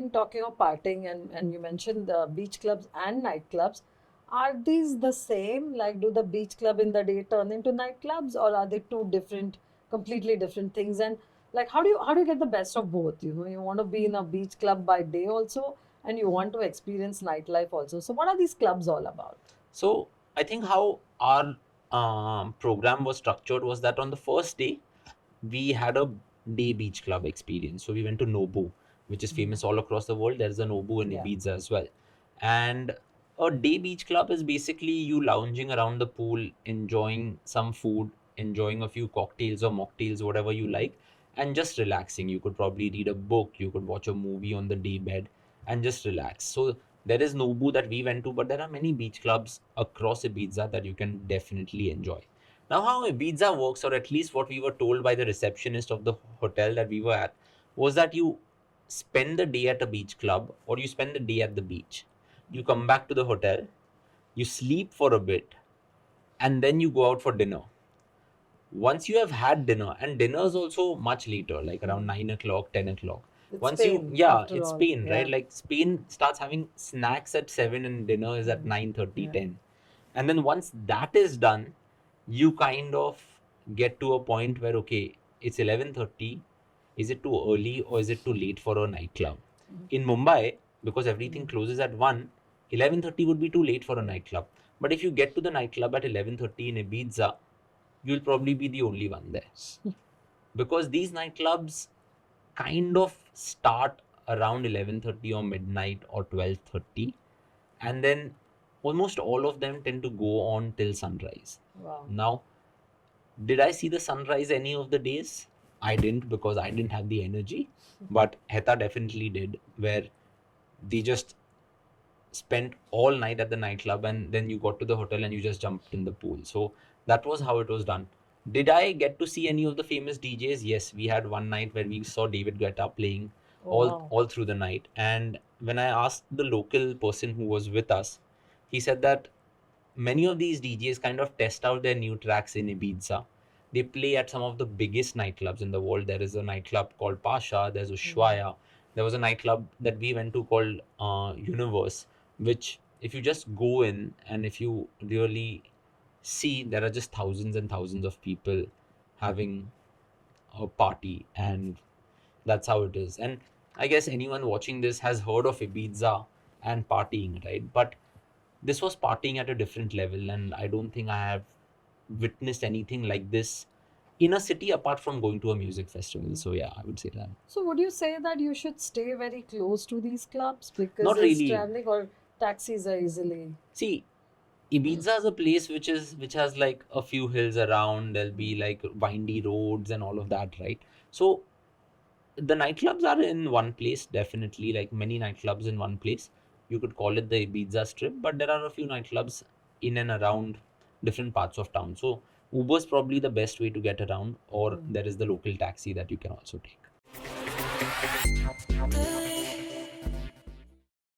been talking of partying and you mentioned the beach clubs and nightclubs. Are these the same? Like, do the beach club in the day turn into nightclubs, or are they two different, completely different things? And like, how do you get the best of both? You want to be in a beach club by day also, and you want to experience nightlife also. So, what are these clubs all about? So I think how our program was structured was that on the first day we had a day beach club experience. So we went to Nobu, which is famous all across the world. There's a Nobu in Yeah. Ibiza as well. And a day beach club is basically you lounging around the pool, enjoying some food, enjoying a few cocktails or mocktails, whatever you like, and just relaxing. You could probably read a book, you could watch a movie on the day bed and just relax. So there is Nobu that we went to, but there are many beach clubs across Ibiza that you can definitely enjoy. Now, how Ibiza works, or at least what we were told by the receptionist of the hotel that we were at, was that you spend the day at a beach club or you spend the day at the beach. You come back to the hotel, you sleep for a bit, and then you go out for dinner. Once you have had dinner, and dinner is also much later, like around 9 o'clock, 10 o'clock. It's Once you, Spain, yeah, after it's all. Spain, right? Yeah. Like Spain starts having snacks at 7 and dinner is at 9:30, Yeah. 10. And then once that is done, you kind of get to a point where, okay, it's 11:30. Is it too early or is it too late for a nightclub? In Mumbai, because everything closes at 1, 11:30 would be too late for a nightclub. But if you get to the nightclub at 11:30 in Ibiza, you'll probably be the only one there. Because these nightclubs kind of start around 11:30 or midnight or 12:30, and then almost all of them tend to go on till sunrise. Wow. Now, did I see the sunrise any of the days? I didn't, because I didn't have the energy, but Heta definitely did, where they just spent all night at the nightclub and then you got to the hotel and you just jumped in the pool. So that was how it was done. Did I get to see any of the famous DJs? Yes, we had one night where we saw David Guetta playing Oh, all wow. all through the night. And when I asked the local person who was with us, he said that many of these DJs kind of test out their new tracks in Ibiza. They play at some of the biggest nightclubs in the world. There is a nightclub called Pasha, there's Ushuaia. There was a nightclub that we went to called Universe, which if you just go in and if you really see, there are just thousands and thousands of people having a party, and that's how it is. And I guess anyone watching this has heard of Ibiza and partying, right? But this was partying at a different level, and I don't think I have witnessed anything like this in a city apart from going to a music festival. So yeah, I would say that. So would you say that you should stay very close to these clubs because Not is really. traveling or taxis are easily? See, Ibiza is a place which has like a few hills around. There'll be like windy roads and all of that, right? So the nightclubs are in one place, definitely, like many nightclubs in one place. You could call it the Ibiza Strip, but there are a few nightclubs in and around different parts of town. So Uber is probably the best way to get around, or there is the local taxi that you can also take.